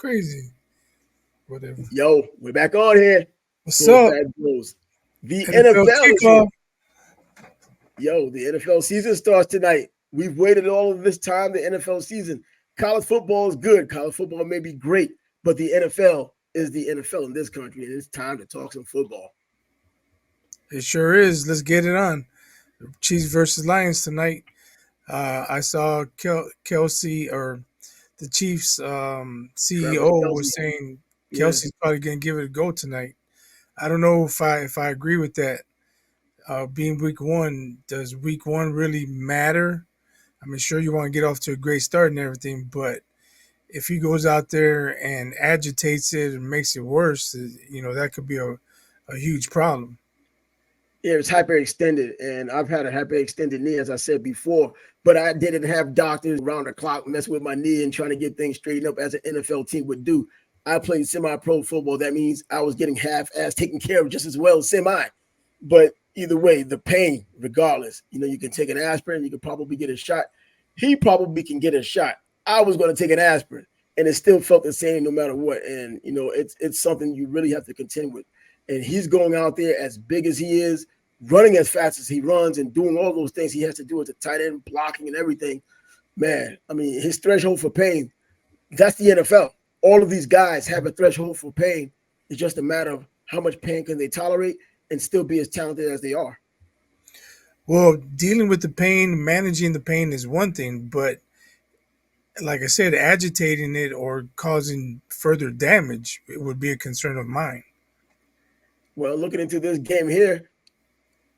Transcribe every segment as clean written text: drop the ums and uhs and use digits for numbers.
crazy. Whatever. Yo, we're back on here. What's Full up? Fat Blues. The NFL NFL is here. kickoff. Yo, the NFL season starts tonight. We've waited all of this time, the NFL season. College football is good. College football may be great, but the NFL is the NFL in this country, and it's time to talk some football. It sure is. Let's get it on. Chiefs versus Lions tonight. I saw Kelsey or the Chiefs Travis CEO Kelsey. was saying Yeah. Kelsey's probably going to give it a go tonight. I don't know if I agree with that. Being week one, does week one really matter? I mean, sure you want to get off to a great start and everything, but if he goes out there and agitates it and makes it worse, that could be a huge problem. Yeah, it's hyperextended, and I've had a hyperextended knee, as I said before, but I didn't have doctors around the clock messing with my knee and trying to get things straightened up as an NFL team would do. I played semi-pro football. That means I was getting half-ass taken care of just as well as semi. But either way, the pain, regardless, you can take an aspirin, you can probably get a shot. He probably can get a shot. I was going to take an aspirin, and it still felt the same no matter what. And it's something you really have to contend with. And he's going out there as big as he is, running as fast as he runs, and doing all those things he has to do as a tight end, blocking and everything. Man, I mean, his threshold for pain, that's the NFL. All of these guys have a threshold for pain. It's just a matter of how much pain can they tolerate and still be as talented as they are. Well, dealing with the pain, managing the pain is one thing, but like I said, agitating it or causing further damage it would be a concern of mine. Well, looking into this game here,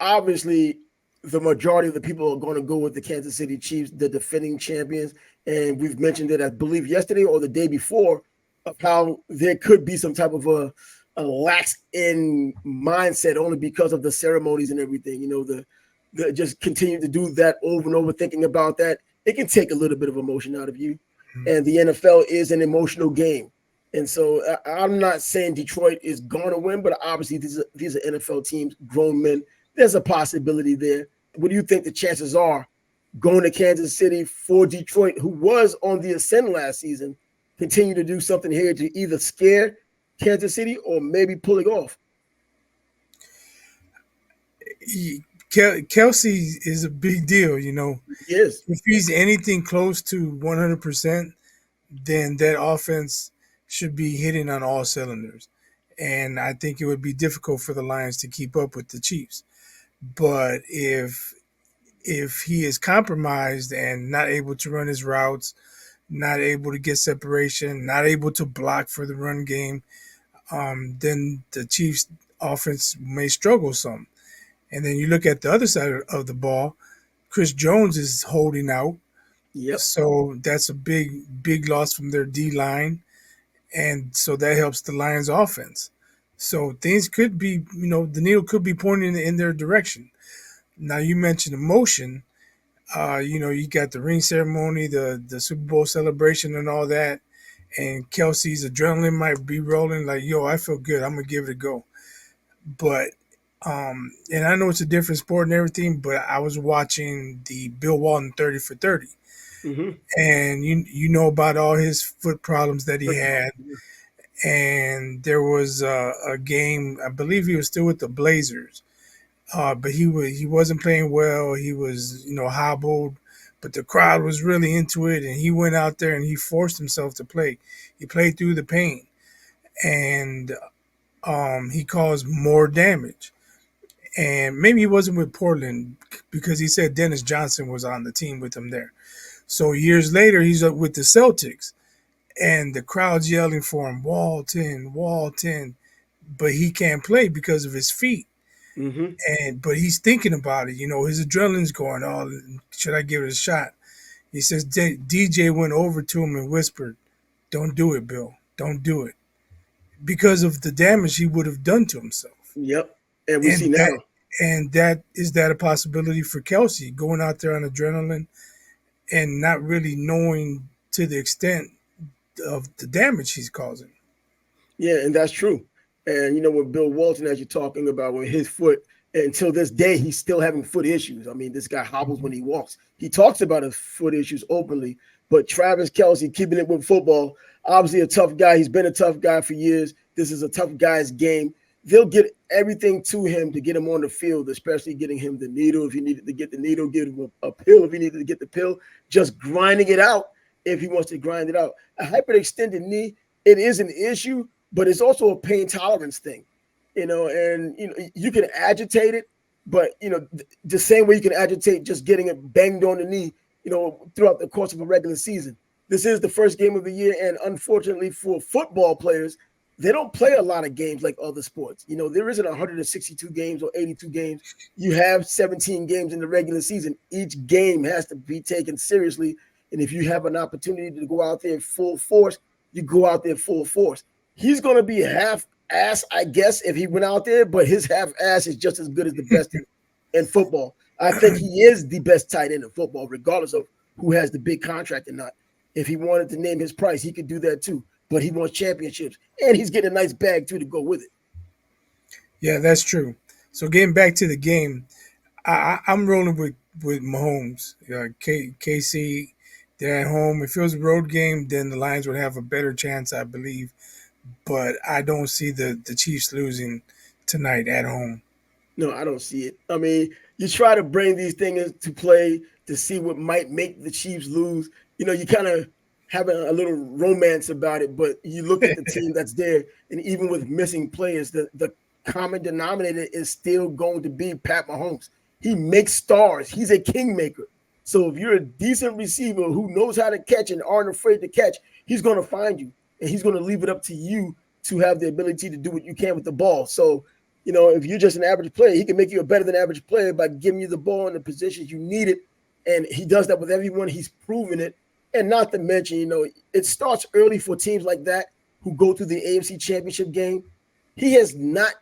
obviously the majority of the people are going to go with the Kansas City Chiefs, the defending champions. And we've mentioned it, I believe, yesterday or the day before, of how there could be some type of a lax in mindset only because of the ceremonies and everything. The just continue to do that over and over, thinking about that. It can take a little bit of emotion out of you. And the NFL is an emotional game. And so I'm not saying Detroit is going to win, but obviously these are NFL teams, grown men. There's a possibility there. What do you think the chances are going to Kansas City for Detroit, who was on the ascent last season, continue to do something here to either scare Kansas City or maybe pull it off? Kelsey is a big deal, Yes. If he's anything close to 100%, then that offense should be hitting on all cylinders. And I think it would be difficult for the Lions to keep up with the Chiefs. But if he is compromised and not able to run his routes, not able to get separation, not able to block for the run game, then the Chiefs offense may struggle some. And then you look at the other side of the ball, Chris Jones is holding out. Yep. So that's a big loss from their D line. And so that helps the Lions offense. So things could be, the needle could be pointing in their direction. Now you mentioned emotion. You got the ring ceremony, the Super Bowl celebration and all that. And Kelsey's adrenaline might be rolling like, yo, I feel good. I'm going to give it a go. But and I know it's a different sport and everything, but I was watching the Bill Walton 30 for 30. Mm-hmm. And you know about all his foot problems that he had. And there was a game, I believe he was still with the Blazers, but he wasn't playing well. He was hobbled, but the crowd was really into it, and he went out there and he forced himself to play. He played through the pain, and he caused more damage. And maybe he wasn't with Portland because he said Dennis Johnson was on the team with him there. So years later, he's up with the Celtics, and the crowd's yelling for him, Walton, Walton, but he can't play because of his feet. Mm-hmm. But he's thinking about it. His adrenaline's going, oh, should I give it a shot? He says DJ went over to him and whispered, don't do it, Bill. Don't do it. Because of the damage he would have done to himself. Yep. And we see And now. that a possibility for Kelsey going out there on adrenaline and not really knowing to the extent of the damage he's causing. Yeah, and that's true. And with Bill Walton, as you're talking about, with his foot, until this day, he's still having foot issues. I mean, this guy hobbles when he walks. He talks about his foot issues openly, but Travis Kelsey, keeping it with football, Obviously, a tough guy. He's been a tough guy for years. This is a tough guy's game. They'll get everything to him to get him on the field, especially getting him the needle if he needed to get the needle, give him a pill if he needed to get the pill, just grinding it out if he wants to grind it out. A hyperextended knee, it is an issue, but it's also a pain tolerance thing, and you can agitate it, but the same way you can agitate just getting it banged on the knee, throughout the course of a regular season. This is the first game of the year, and unfortunately for football players, they don't play a lot of games like other sports. There isn't 162 games or 82 games. You have 17 games in the regular season. Each game has to be taken seriously. And if you have an opportunity to go out there full force, you go out there full force. He's going to be half ass, I guess, if he went out there, but his half ass is just as good as the best in football. I think he is the best tight end in football, regardless of who has the big contract or not. If he wanted to name his price, he could do that too. But he wants championships, and he's getting a nice bag too to go with it. Yeah, that's true. So getting back to the game, I'm rolling with Mahomes. KC, they're at home. If it was a road game, then the Lions would have a better chance, I believe. But I don't see the Chiefs losing tonight at home. No, I don't see it. I mean, you try to bring these things to play to see what might make the Chiefs lose. You kind of have a little romance about it, but you look at the team that's there, and even with missing players, the common denominator is still going to be Pat Mahomes. He makes stars. He's a kingmaker. So if you're a decent receiver who knows how to catch and aren't afraid to catch, he's going to find you, and he's going to leave it up to you to have the ability to do what you can with the ball. So, if you're just an average player, he can make you a better than average player by giving you the ball in the positions you need it. And he does that with everyone. He's proven it. And not to mention, it starts early for teams like that who go to the AFC Championship game. He has not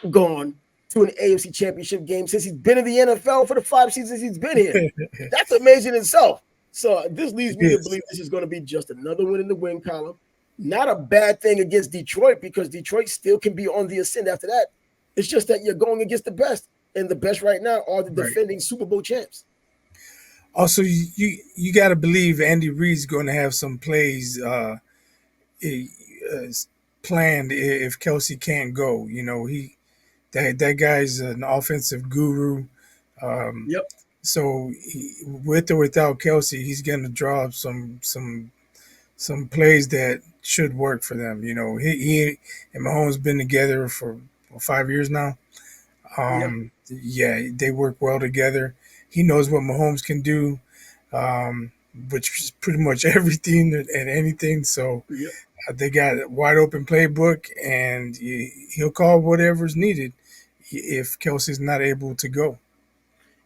gone to an AFC Championship game since he's been in the NFL for the 5 seasons he's been here. That's amazing in itself. So this leads me to believe this is going to be just another win in the win column. Not a bad thing against Detroit, because Detroit still can be on the ascent after that. It's just that you're going against the best, and the best right now are the defending Super Bowl champs. Also, you got to believe Andy Reid's going to have some plays planned if Kelsey can't go. That guy's an offensive guru. Yep. So with or without Kelsey, he's going to draw some plays that should work for them. He and Mahomes been together for 5 years now. Yeah, they work well together. He knows what Mahomes can do, which is pretty much everything and anything. So they got a wide open playbook, and he'll call whatever's needed if Kelsey's not able to go.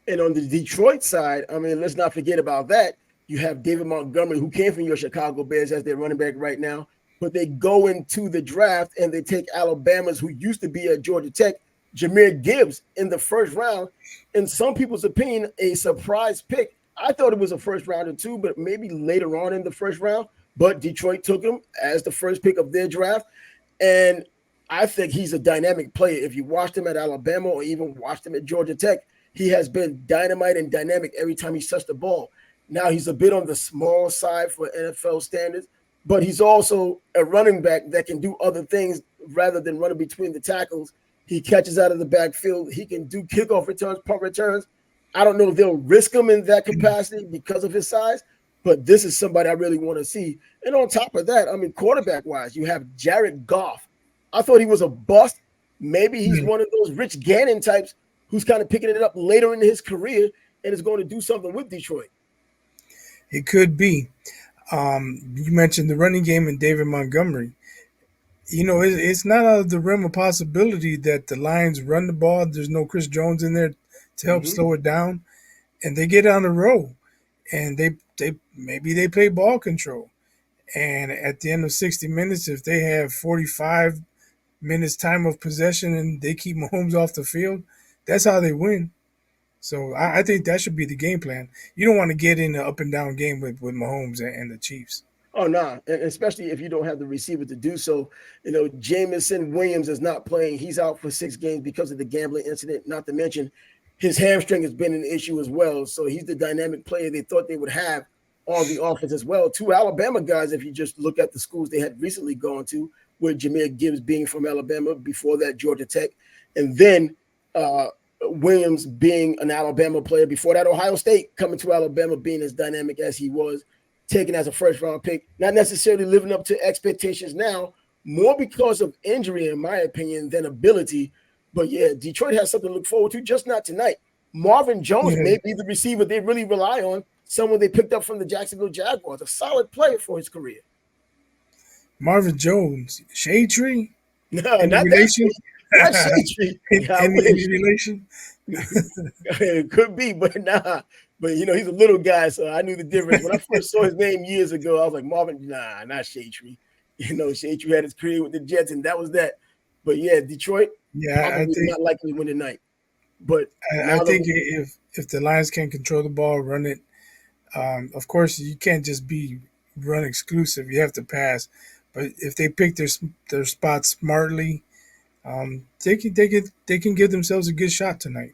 And on the Detroit side, I mean, let's not forget about that. You have David Montgomery, who came from your Chicago Bears as their running back right now, but they go into the draft and they take Alabama's, who used to be at Georgia Tech, Jahmyr Gibbs, in the first round. In some people's opinion, a surprise pick. I thought it was a first rounder too, but maybe later on in the first round. But Detroit took him as the first pick of their draft. And I think he's a dynamic player. If you watched him at Alabama or even watched him at Georgia Tech, he has been dynamite and dynamic every time he's touched the ball. Now he's a bit on the small side for NFL standards, but he's also a running back that can do other things rather than running between the tackles. He catches out of the backfield. He can do kickoff returns, punt returns. I don't know if they'll risk him in that capacity because of his size, but this is somebody I really want to see. And on top of that, I mean, quarterback-wise, you have Jared Goff. I thought he was a bust. Maybe he's one of those Rich Gannon types who's kind of picking it up later in his career and is going to do something with Detroit. It could be. You mentioned the running game and David Montgomery. It's not out of the realm of possibility that the Lions run the ball. There's no Chris Jones in there to help slow it down, and they get on the road, and they maybe they play ball control. And at the end of 60 minutes, if they have 45 minutes time of possession and they keep Mahomes off the field, that's how they win. So I think that should be the game plan. You don't want to get in an up and down game with Mahomes and the Chiefs. Oh, no, and especially if you don't have the receiver to do so. Jamison Williams is not playing. He's out for 6 games because of the gambling incident, not to mention his hamstring has been an issue as well. So he's the dynamic player they thought they would have on the offense as well. Two Alabama guys, if you just look at the schools they had recently gone to, with Jahmyr Gibbs being from Alabama, before that Georgia Tech, and then uh, Williams being an Alabama player, before that Ohio State, coming to Alabama being as dynamic as he was, taken as a first round pick, not necessarily living up to expectations now, more because of injury, in my opinion, than ability. But yeah, Detroit has something to look forward to, just not tonight. Marvin Jones Yeah, may be the receiver they really rely on, someone they picked up from the Jacksonville Jaguars, a solid player for his career. Marvin Jones, Shade Tree, No, any not that relation? shade, not shade tree. I Any wish. relation? It could be, but nah. But he's a little guy, so I knew the difference. When I first saw his name years ago, I was like, Marvin, nah, not Shade Tree. Shade Tree had his career with the Jets, and that was that. But yeah, Detroit Yeah, probably not likely to win tonight. But I now that think if the Lions can control the ball, run it. Of course, you can't just be run exclusive. You have to pass. But if they pick their spots smartly, they can give themselves a good shot tonight.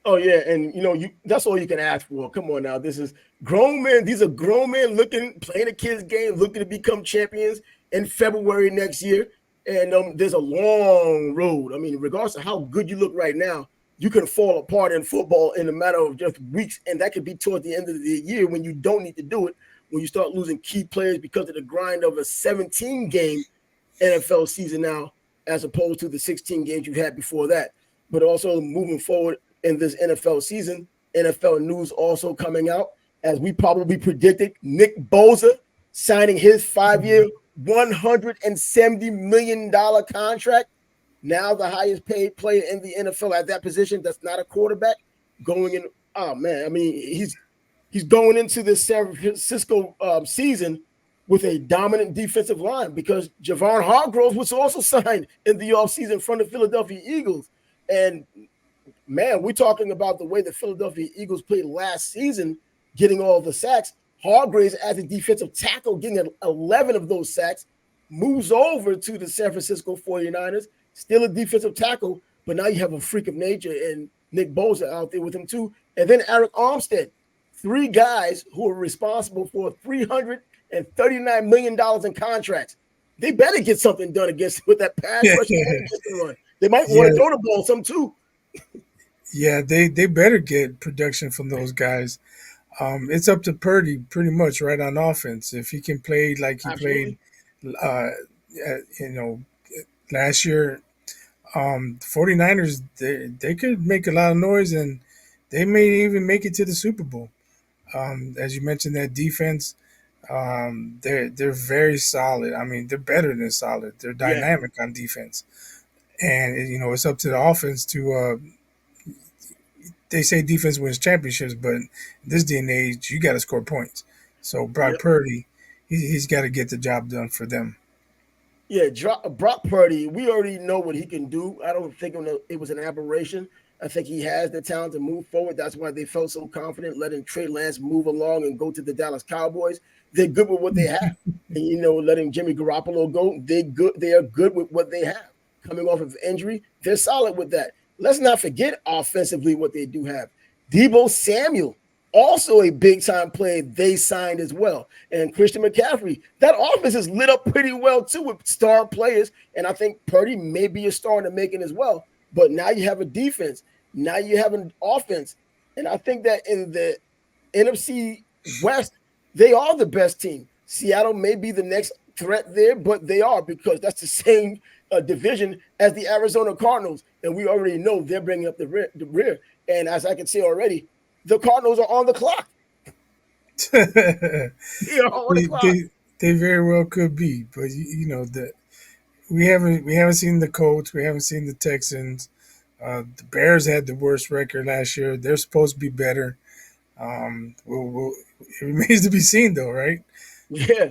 Oh yeah, and that's all you can ask for. Come on now, this is grown men. These are grown men looking playing a kids game, looking to become champions in February next year. And there's a long road. I mean, regardless of how good you look right now, you can fall apart in football in a matter of just weeks, and that could be toward the end of the year when you don't need to do it. When you start losing key players because of the grind of a 17 game NFL season now, as opposed to the 16 games you've had before that. But also moving forward in this NFL season, NFL news also coming out, as we probably predicted, Nick Bosa signing his 5-year, $170 million contract. Now the highest paid player in the NFL at that position that's not a quarterback going in. Oh, man. I mean, he's going into this San Francisco season with a dominant defensive line, because Javon Hargrove was also signed in the offseason from the Philadelphia Eagles. And man, we're talking about the way the Philadelphia Eagles played last season, getting all the sacks. Hargraves, as a defensive tackle, getting 11 of those sacks, moves over to the San Francisco 49ers, still a defensive tackle, but now you have a freak of nature and Nick Bosa out there with him too. And then Eric Armstead, three guys who are responsible for $339 million in contracts. They better get something done against with that pass rush and against the run. They might want Yeah, to throw the ball some too. yeah, they better get production from those guys. It's up to Purdy pretty much right on offense. If he can play like he played, Absolutely. uh, you know, last year, 49ers, they could make a lot of noise and they may even make it to the Super Bowl. As you mentioned, that defense, they're very solid. I mean, they're better than solid. They're Yeah. dynamic on defense, and it's up to the offense to. They say defense wins championships, but in this day and age, you got to score points. So Brock Yep. Purdy, he's got to get the job done for them. Yeah, Brock Purdy, we already know what he can do. I don't think it was an aberration. I think he has the talent to move forward. That's why they felt so confident letting Trey Lance move along and go to the Dallas Cowboys. They're good with what they have. And letting Jimmy Garoppolo go, they are good with what they have. Coming off of injury, they're solid with that. Let's not forget offensively what they do have. Debo Samuel, also a big time player they signed as well. And Christian McCaffrey, that offense is lit up pretty well too with star players. And I think Purdy may be a star in the making as well. But now you have a defense. Now you have an offense. And I think that in the NFC West, they are the best team. Seattle may be the next threat there, but they are, because that's the same division as the Arizona Cardinals. And we already know they're bringing up the rear. And as I can see already, the Cardinals are on the clock. they, They are on the clock. they very well could be, but that we haven't seen the Colts, we haven't seen the Texans. The Bears had the worst record last year. They're supposed to be better. It remains to be seen, though, right? Yeah.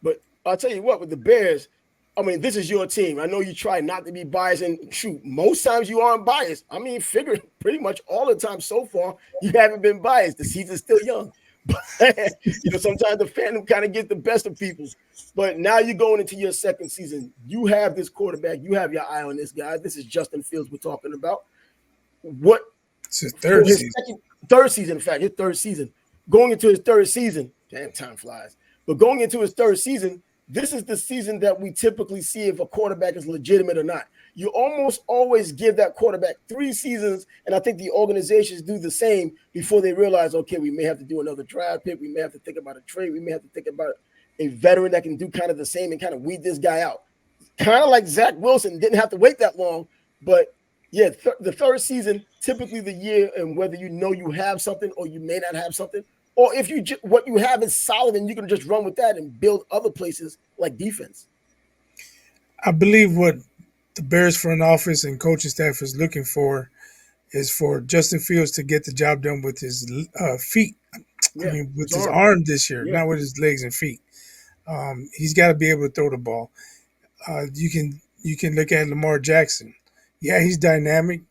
But I'll tell you what, with the Bears, I mean, this is your team. I know you try not to be biased, and shoot, most times you aren't biased. I mean, figure pretty much all the time so far, you haven't been biased. The season's still young. But, sometimes the fandom kind of gets the best of people. But now you're going into your second season. You have this quarterback. You have your eye on this guy. This is Justin Fields we're talking about. What It's his for third his season. third season, in fact, his third season. Going into his third season, damn, time flies. But going into his third season, this is the season that we typically see if a quarterback is legitimate or not. You almost always give that quarterback 3 seasons, and I think the organizations do the same before they realize, okay, we may have to do another draft pick, we may have to think about a trade, we may have to think about a veteran that can do kind of the same and kind of weed this guy out. Kind of like Zach Wilson didn't have to wait that long, but yeah, the third season, typically the year, and whether you know you have something or you may not have something, or if what you have is solid and you can just run with that and build other places like defense. I believe what the Bears front office and coaching staff is looking for is for Justin Fields to get the job done with his feet. I Yeah, mean, with his his arm. arm this year, Yeah, not with his legs and feet. He's got to be able to throw the ball. You can look at Lamar Jackson. Yeah, he's dynamic,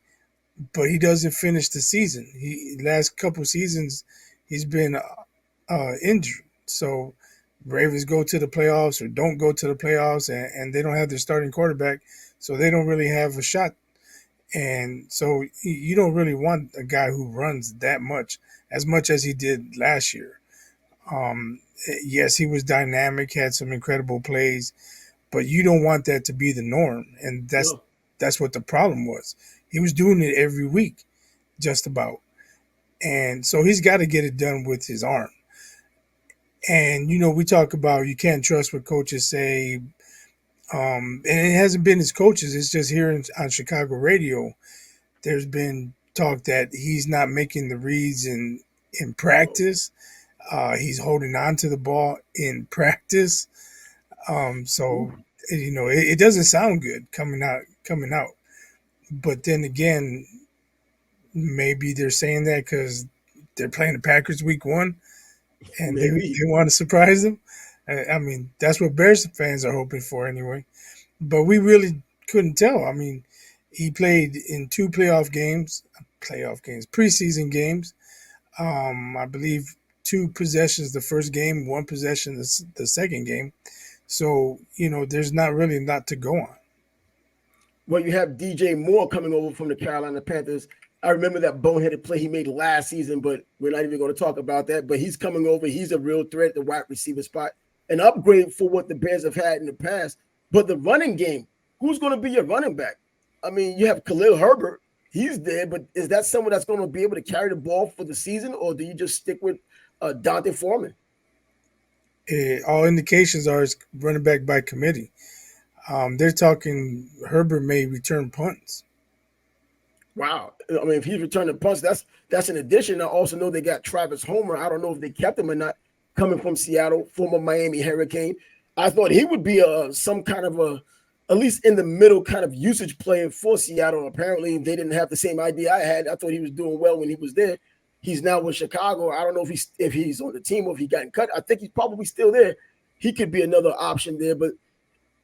but he doesn't finish the season. He last couple seasons he's been injured. So Ravens go to the playoffs or don't go to the playoffs, and they don't have their starting quarterback, so they don't really have a shot. And so you don't really want a guy who runs that much, as much as he did last year. Um, yes, he was dynamic, had some incredible plays, but you don't want that to be the norm, and no. that's what the problem was. He was doing it every week, just about, and so he's got to get it done with his arm. And we talk about you can't trust what coaches say, and it hasn't been his coaches. It's just here on Chicago radio. There's been talk that he's not making the reads in Oh, practice. He's holding on to the ball in practice. So ooh, it doesn't sound good coming out. But then again, maybe they're saying that because they're playing the Packers week one and they maybe. want to surprise them. I mean, that's what Bears fans are hoping for anyway. But we really couldn't tell. I mean, he played in two preseason games. I believe two possessions the first game, one possession the second game. So there's not really a lot to go on. Well, you have DJ Moore coming over from the Carolina Panthers. I remember that boneheaded play he made last season, but we're not even going to talk about that. But he's coming over. He's a real threat at the wide receiver spot, an upgrade for what the Bears have had in the past. But the running game, who's going to be your running back? I mean, you have Khalil Herbert. He's there, but is that someone that's going to be able to carry the ball for the season, or do you just stick with Dante Foreman? All indications are it's running back by committee. They're talking Herbert may return punts. Wow. I mean, if he's returning punts, that's an addition. I also know they got Travis Homer. I don't know if they kept him or not, coming from Seattle, former Miami Hurricane. I thought he would be some kind of at least in the middle kind of usage player for Seattle. Apparently, they didn't have the same idea I had. I thought he was doing well when he was there. He's now with Chicago. I don't know if he's on the team or if he got cut. I think he's probably still there. He could be another option there, but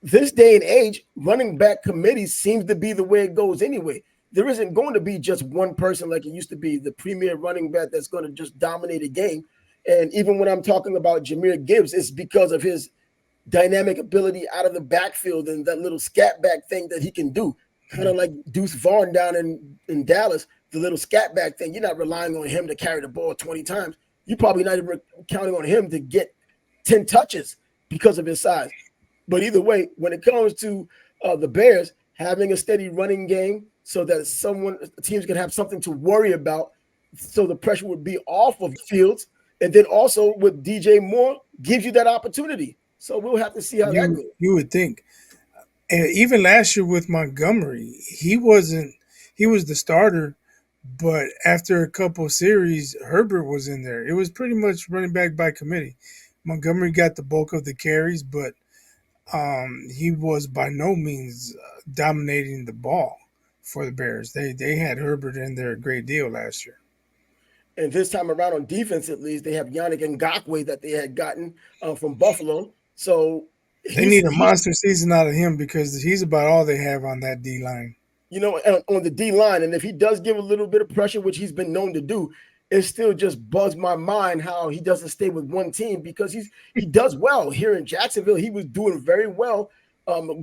this day and age, running back committee seems to be the way it goes anyway. There isn't going to be just one person like it used to be, the premier running back that's going to just dominate a game. And even when I'm talking about Jahmyr Gibbs, it's because of his dynamic ability out of the backfield and that little scat back thing that he can do. Kind of like Deuce Vaughn down in Dallas, the little scat back thing. You're not relying on him to carry the ball 20 times. You're probably not even counting on him to get 10 touches because of his size. But either way, when it comes to the Bears having a steady running game so that teams can have something to worry about, so the pressure would be off of Fields, and then also with DJ Moore gives you that opportunity. So we'll have to see how that You goes. you would think, and even last year with Montgomery, he wasn't. He was the starter, but after a couple of series, Herbert was in there. It was pretty much running back by committee. Montgomery got the bulk of the carries, but he was by no means dominating the ball for the Bears. They had Herbert in there a great deal last year. And this time around on defense, at least, they have Yannick Ngakwe that they had gotten from Buffalo. So They he's need a he monster season out of him because he's about all they have on that D line. on the D line. And if he does give a little bit of pressure, which he's been known to do, it still just bugs my mind how he doesn't stay with one team because he does well here in Jacksonville. He was doing very well,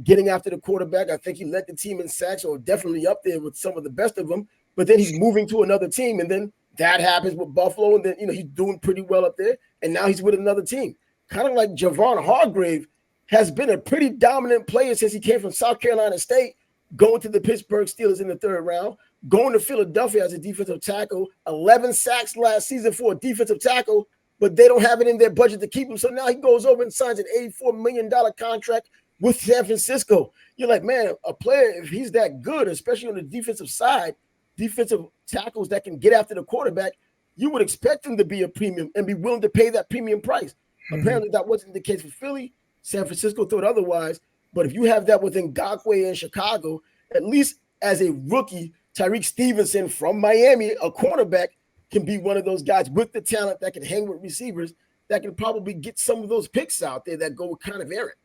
getting after the quarterback. I think he led the team in sacks, or definitely up there with some of the best of them. But then he's moving to another team, and then That happens with Buffalo, and then he's doing pretty well up there, and now he's with another team. Kind of like Javon Hargrave has been a pretty dominant player since he came from South Carolina State, going to the Pittsburgh Steelers in the third round, going to Philadelphia as a defensive tackle, 11 sacks last season for a defensive tackle, but they don't have it in their budget to keep him. So now he goes over and signs an $84 million contract with San Francisco. You're like, man, a player, if he's that good, especially on the defensive side, defensive tackles that can get after the quarterback, you would expect him to be a premium and be willing to pay that premium price. Apparently, that wasn't the case for Philly. San Francisco thought otherwise. But if you have that with Ngakoue in Chicago, at least as a rookie, Tyreek Stevenson from Miami, a cornerback, can be one of those guys with the talent that can hang with receivers that can probably get some of those picks out there that go kind of errant.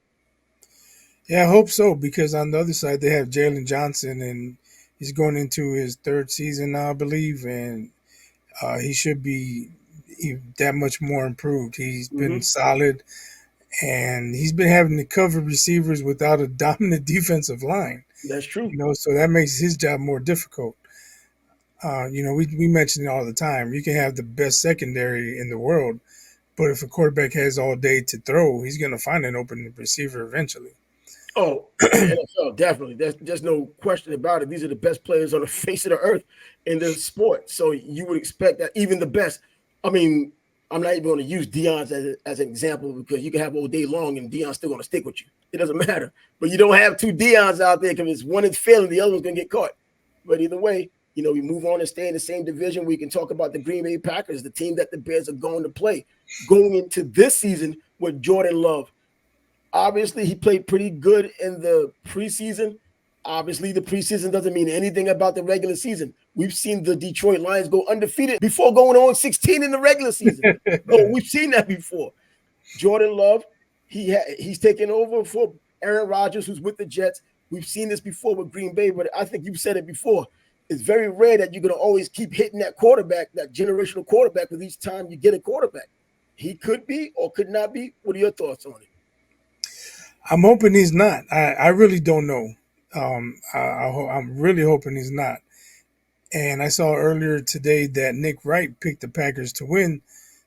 Yeah, I hope so, because on the other side they have Jalen Johnson, and he's going into his third season now, I believe, and he should be that much more improved. He's been solid, and he's been having to cover receivers without a dominant defensive line. That's true. So that makes his job more difficult. We mention it all the time. You can have the best secondary in the world, but if a quarterback has all day to throw, he's going to find an open receiver eventually. Oh, in the NFL, definitely. There's no question about it. These are the best players on the face of the earth in the sport. So you would expect that even the best. I mean, I'm not even going to use Deion's as an example, because you can have all day long and Deion's still going to stick with you. It doesn't matter. But you don't have two Deion's out there, because one is failing, the other one's going to get caught. But either way, we move on and stay in the same division. We can talk about the Green Bay Packers, the team that the Bears are going to play going into this season with Jordan Love. Obviously, he played pretty good in the preseason. Obviously, the preseason doesn't mean anything about the regular season. We've seen the Detroit Lions go undefeated before going on 16 in the regular season. So we've seen that before. Jordan Love, he's taken over for Aaron Rodgers, who's with the Jets. We've seen this before with Green Bay, but I think you've said it before. It's very rare that you're going to always keep hitting that quarterback, that generational quarterback, with each time you get a quarterback. He could be or could not be. What are your thoughts on it? I'm hoping he's not. I really don't know. I'm really hoping he's not. And I saw earlier today that Nick Wright picked the Packers to win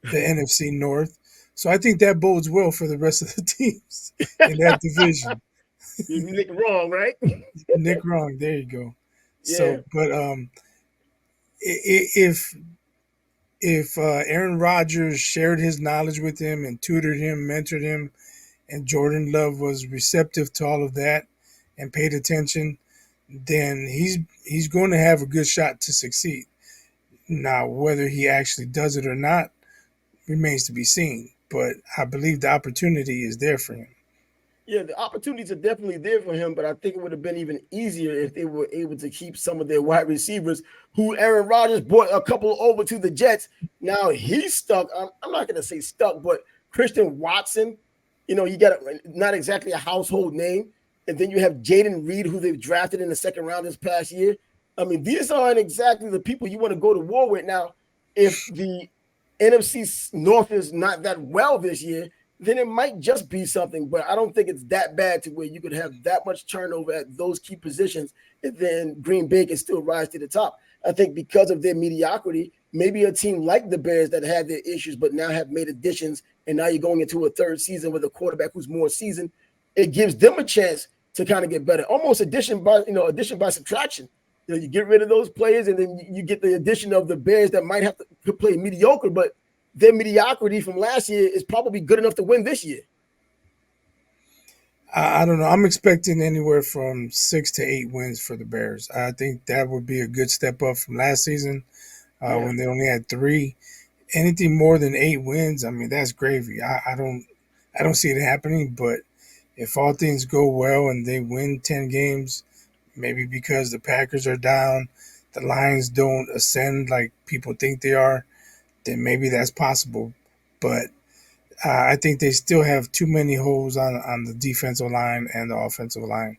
the NFC North. So I think that bodes well for the rest of the teams in that division. Nick wrong, right? Nick wrong. There you go. Yeah. So, but if Aaron Rodgers shared his knowledge with him and tutored him, mentored him, and Jordan Love was receptive to all of that and paid attention, then he's going to have a good shot to succeed. Now, whether he actually does it or not remains to be seen, but I believe the opportunity is there for him. Yeah, the opportunities are definitely there for him, but I think it would have been even easier if they were able to keep some of their wide receivers, who Aaron Rodgers brought a couple over to the Jets. Now he's stuck. I'm not going to say stuck, but Christian Watson, you got not exactly a household name. And then you have Jaden Reed, who they've drafted in the second round this past year. I mean, these aren't exactly the people you want to go to war with. Now, if the NFC North is not that well this year, then it might just be something. But I don't think it's that bad to where you could have that much turnover at those key positions, and then Green Bay can still rise to the top. I think because of their mediocrity, maybe a team like the Bears that had their issues but now have made additions, and now you're going into a third season with a quarterback who's more seasoned, it gives them a chance to kind of get better. Almost addition by subtraction. You get rid of those players, and then you get the addition of the Bears that might have to play mediocre, but their mediocrity from last year is probably good enough to win this year. I don't know. I'm expecting anywhere from 6 to 8 wins for the Bears. I think that would be a good step up from last season when they only had 3. Anything more than 8 wins, I mean, that's gravy. I don't see it happening, but if all things go well and they win 10 games, maybe because the Packers are down, the Lions don't ascend like people think they are, then maybe that's possible. But I think they still have too many holes on the defensive line and the offensive line.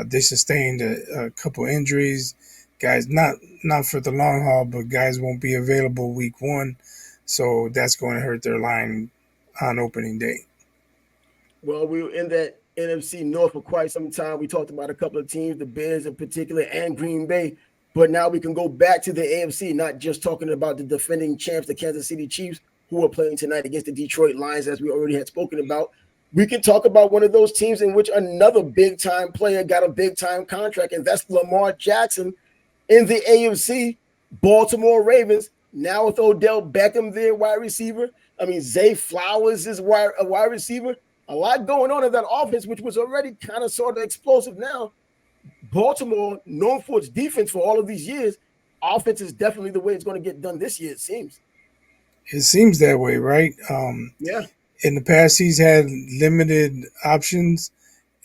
They sustained a couple injuries. Guys, not for the long haul, but guys won't be available week 1. So that's going to hurt their line on opening day. Well, we were in that NFC North for quite some time. We talked about a couple of teams, the Bears in particular, and Green Bay. But now we can go back to the AFC, not just talking about the defending champs, the Kansas City Chiefs, who are playing tonight against the Detroit Lions, as we already had spoken about. We can talk about one of those teams in which another big time player got a big time contract, and that's Lamar Jackson in the AFC. Baltimore Ravens, now with Odell Beckham, their wide receiver. I mean, Zay Flowers is a wide receiver. A lot going on in that offense, which was already kind of sort of explosive now. Baltimore, known for its defense for all of these years, offense is definitely the way it's going to get done this year, it seems. It seems that way, right? Yeah. In the past, he's had limited options,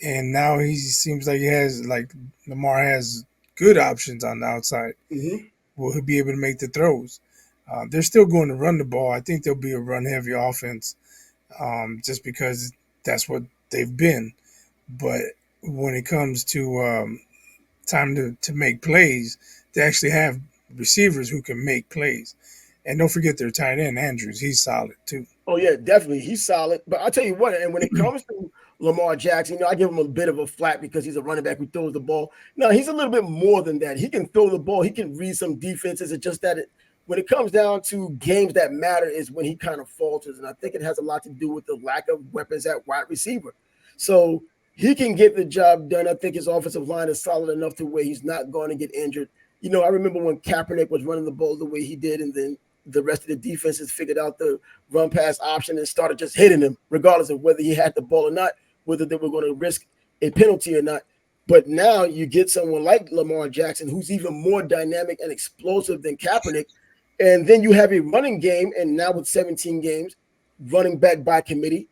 and now he seems like he has like Lamar has good options on the outside. Mm-hmm. Will he be able to make the throws? They're still going to run the ball. I think there'll be a run heavy offense, just because that's what they've been. But when it comes to time to make plays, they actually have receivers who can make plays. And don't forget their tight end, Andrews. He's solid too. Oh yeah, definitely. He's solid. But I'll tell you what, and when it comes to Lamar Jackson, I give him a bit of a flat because he's a running back who throws the ball. No, he's a little bit more than that. He can throw the ball. He can read some defenses. It's just that when it comes down to games that matter is when he kind of falters. And I think it has a lot to do with the lack of weapons at wide receiver. So he can get the job done. I think his offensive line is solid enough to where he's not going to get injured. I remember when Kaepernick was running the ball the way he did, and then the rest of the defenses figured out the run pass option and started just hitting him, regardless of whether he had the ball or not, whether they were going to risk a penalty or not. But now you get someone like Lamar Jackson, who's even more dynamic and explosive than Kaepernick. And then you have a running game, and now with 17 games, running back by committee.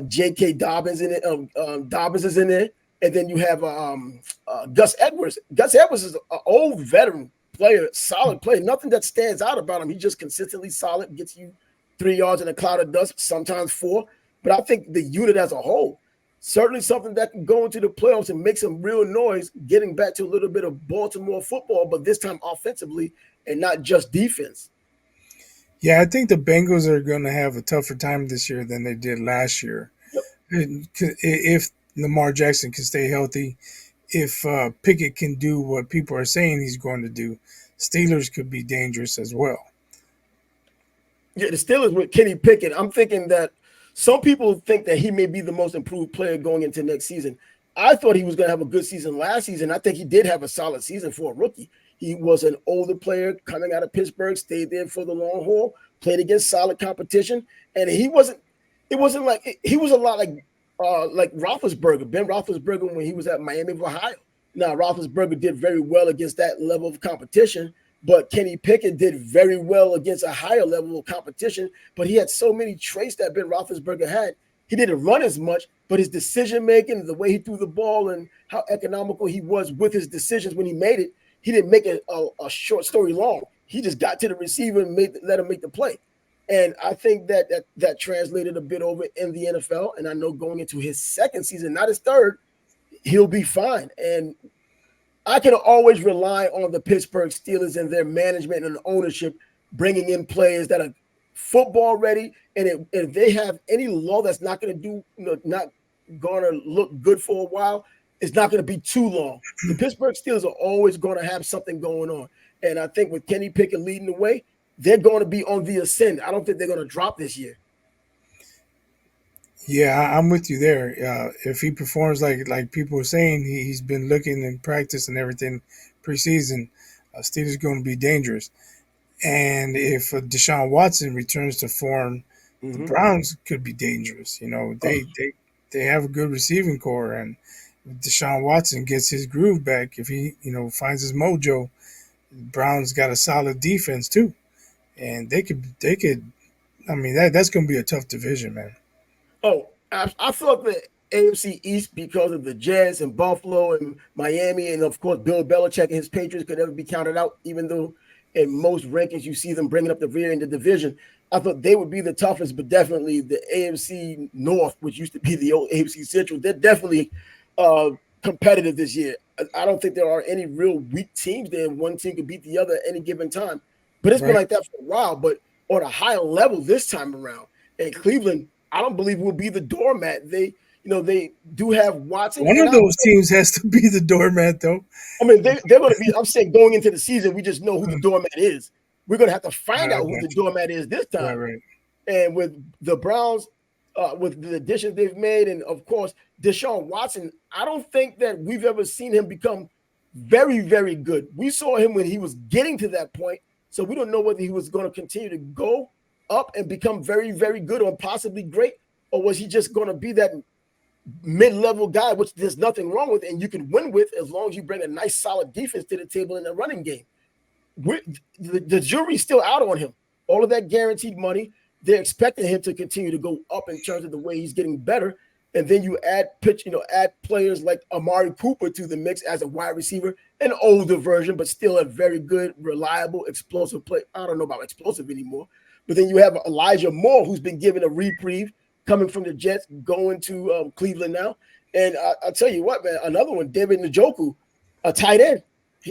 J.K. Dobbins in it. Dobbins is in there. And then you have Gus Edwards. Gus Edwards is an old veteran player, solid player. Nothing that stands out about him. He's just consistently solid, gets you 3 yards in a cloud of dust, sometimes 4. But I think the unit as a whole, certainly something that can go into the playoffs and make some real noise, getting back to a little bit of Baltimore football, but this time offensively and not just defense. Yeah, I think the Bengals are going to have a tougher time this year than they did last year. Yep. If Lamar Jackson can stay healthy, if Pickett can do what people are saying he's going to do, Steelers could be dangerous as well. Yeah, the Steelers with Kenny Pickett. I'm thinking that some people think that he may be the most improved player going into next season. I thought he was going to have a good season last season. I think he did have a solid season for a rookie. He was an older player coming out of Pittsburgh, stayed there for the long haul, played against solid competition, and he wasn't. It wasn't like he was a lot like Roethlisberger, Ben Roethlisberger when he was at Miami of Ohio. Now Roethlisberger did very well against that level of competition, but Kenny Pickett did very well against a higher level of competition. But he had so many traits that Ben Roethlisberger had. He didn't run as much, but his decision making, the way he threw the ball, and how economical he was with his decisions when he made it, he didn't make a short story long. He just got to the receiver and let him make the play. And I think that translated a bit over in the NFL. And I know going into his second season, not his third, he'll be fine. And I can always rely on the Pittsburgh Steelers and their management and ownership bringing in players that are football ready. And if they have any law that's not going to do, not going to look good for a while, it's not going to be too long. The Pittsburgh Steelers are always going to have something going on. And I think with Kenny Pickett leading the way, they're going to be on the ascend. I don't think they're going to drop this year. Yeah, I'm with you there. If he performs like people are saying, he's been looking in practice and everything preseason, Steelers going to be dangerous. And if Deshaun Watson returns to form, the Browns could be dangerous. They have a good receiving core, and if Deshaun Watson gets his groove back, if he finds his mojo, the Browns got a solid defense too, and they could. I mean that's going to be a tough division, man. Oh, I thought the AFC East, because of the Jets and Buffalo and Miami, and of course Bill Belichick and his Patriots, could never be counted out, even though in most rankings you see them bringing up the rear in the division. I thought they would be the toughest, but definitely the AFC North, which used to be the old AFC Central, they're definitely competitive this year. I don't think there are any real weak teams there. One team could beat the other at any given time. But it's been like that for a while, but on a higher level this time around. And Cleveland, I don't believe will be the doormat. They they do have Watson, One and of those teams has to be the doormat, though. I mean, they're going to be. I'm saying going into the season, we just know who the doormat is. We're going to have to find I out got who the you. doormat is this Right, time. right. And with the Browns, with the additions they've made, and of course Deshaun Watson, I don't think that we've ever seen him become very, very good. We saw him when he was getting to that point, so we don't know whether he was going to continue to go up and become very, very good or possibly great, or was he just going to be that mid-level guy, which there's nothing wrong with, and you can win with as long as you bring a nice, solid defense to the table in the running game. The jury's still out on him. All of that guaranteed money, they're expecting him to continue to go up in terms of the way he's getting better. And then you add players like Amari Cooper to the mix as a wide receiver, an older version, but still a very good, reliable, explosive play. I don't know about explosive anymore. But then you have Elijah Moore, who's been given a reprieve coming from the Jets, going to Cleveland now. And I'll tell you what, man, another one, David Njoku, a tight end.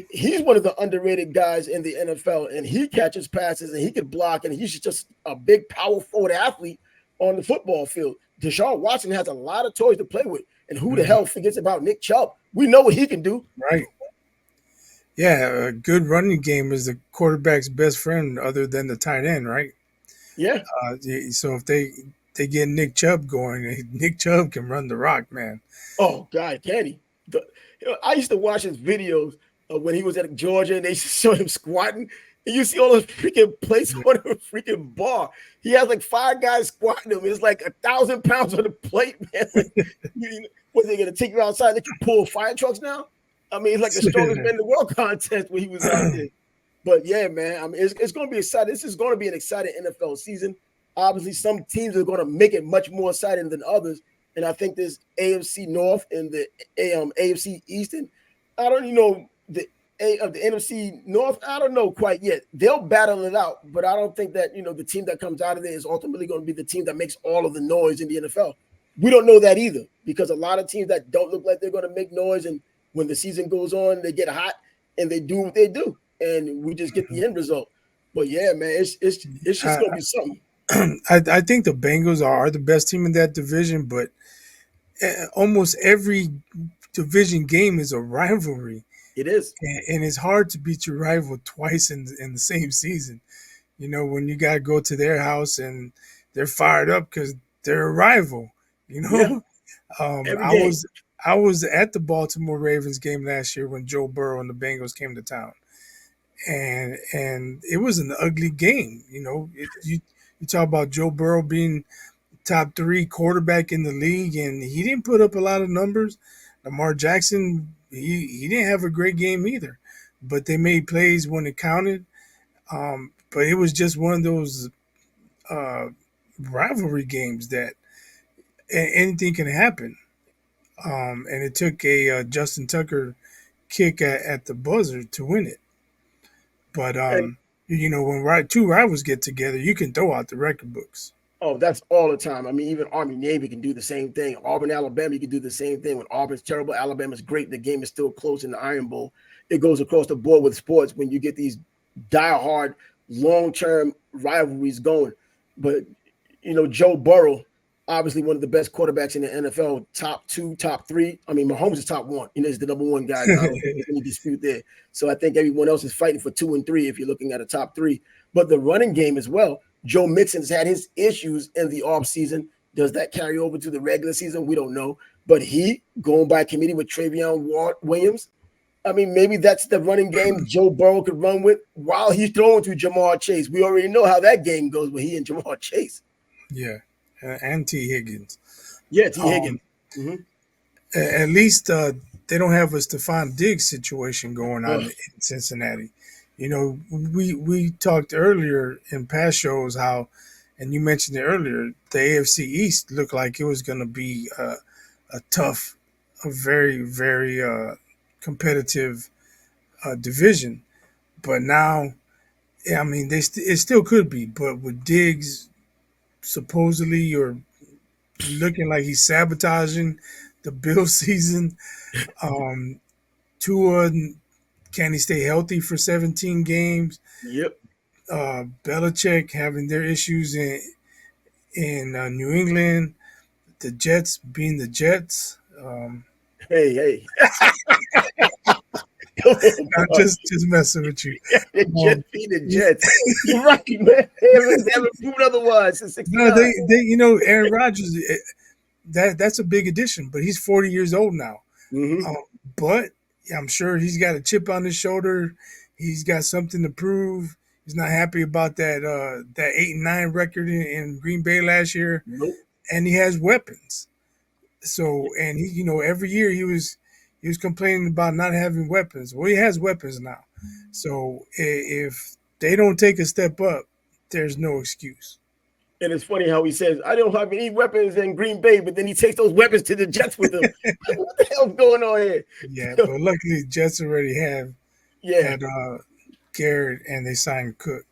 He's one of the underrated guys in the NFL, and he catches passes and he can block, and he's just a big, power forward athlete on the football field. Deshaun Watson has a lot of toys to play with, and who the Mhm. hell forgets about Nick Chubb? We know what he can do. Right. Yeah, a good running game is the quarterback's best friend, other than the tight end, right? Yeah. So if they get Nick Chubb going, Nick Chubb can run the rock, man. Oh God, can he? I used to watch his videos when he was at Georgia, and they show him squatting. And you see all those freaking plates on a freaking bar. He has like 5 guys squatting him. It's like 1,000 pounds on the plate, man. Like, what they gonna take you outside? Let you pull fire trucks now? I mean, it's like the strongest man in the world contest when he was out there. But yeah, man, I mean, it's going to be exciting. This is going to be an exciting NFL season. Obviously, some teams are going to make it much more exciting than others. And I think this AFC North and the AFC Eastern, I don't even know of the NFC North. I don't know quite yet. They'll battle it out, but I don't think that the team that comes out of there is ultimately going to be the team that makes all of the noise in the NFL. We don't know that either because a lot of teams that don't look like they're going to make noise, and when the season goes on, they get hot and they do what they do, and we just get the end result. But yeah, man, it's just I, going to be something. I think the Bengals are the best team in that division, but almost every division game is a rivalry, It is. and it's hard to beat your rival twice in the same season. When you got to go to their house and they're fired up because they're a rival. You Yeah, know, um, every I game. was I was at the Baltimore Ravens game last year when Joe Burrow and the Bengals came to town, and it was an ugly game. You talk about Joe Burrow being top three quarterback in the league, and he didn't put up a lot of numbers. Lamar Jackson, he didn't have a great game either, but they made plays when it counted. But it was just one of those uh, rivalry games that anything can happen. And it took a Justin Tucker kick at the buzzer to win it. But And when two rivals get together, you can throw out the record books. oh, that's all the time. I mean, even Army Navy can do the same thing. Auburn, Alabama, you can do the same thing. When Auburn's terrible, Alabama's great. The game is still close in the Iron Bowl. It goes across the board with sports when you get these die-hard, long-term rivalries going. But Joe Burrow, obviously one of the best quarterbacks in the NFL, top two, top three. I mean, Mahomes is top one. He's the number one guy. I don't think there's any dispute there. So I think everyone else is fighting for 2 and 3 if you're looking at a top three. But the running game as well. Joe Mixon's had his issues in the offseason. Does that carry over to the regular season? We don't know. But he going by committee with Travion Williams. I mean, maybe that's the running game Joe Burrow could run with while he's throwing to Jamar Chase. We already know how that game goes with he and Jamar Chase. Yeah, and T. Higgins. Yeah, T. Um, Higgins. Mm-hmm. at least they don't have a Stephon Diggs situation going on Ugh, in Cincinnati. We talked earlier in past shows how, and you mentioned it earlier, the AFC East looked like it was going to be a tough, a very very competitive division, but now, I mean, it still could be, but with Diggs supposedly or looking like he's sabotaging the Bill season. Um, Tua, can he stay healthy for 17 games? yep. Belichick having their issues in New England. the Jets being the Jets. Hey, come on, I'm bro. just messing with you. The Jets Um, being the Jets. You're right, man. They haven't proven otherwise since no, '69. Aaron Rodgers. That's a big addition, but he's 40 years old now. Mm-hmm. Um, but I'm sure he's got a chip on his shoulder. He's got something to prove. He's not happy about that 8-9 record in Green Bay last year, Nope. and he has weapons. So and he, every year he was complaining about not having weapons. Well, he has weapons now. So if they don't take a step up, there's no excuse. And it's funny how he says, I don't have any weapons in Green Bay, but then he takes those weapons to the Jets with him. What the hell's going on here? Yeah, but luckily Jets already have Yeah. had Garrett and they signed Cook.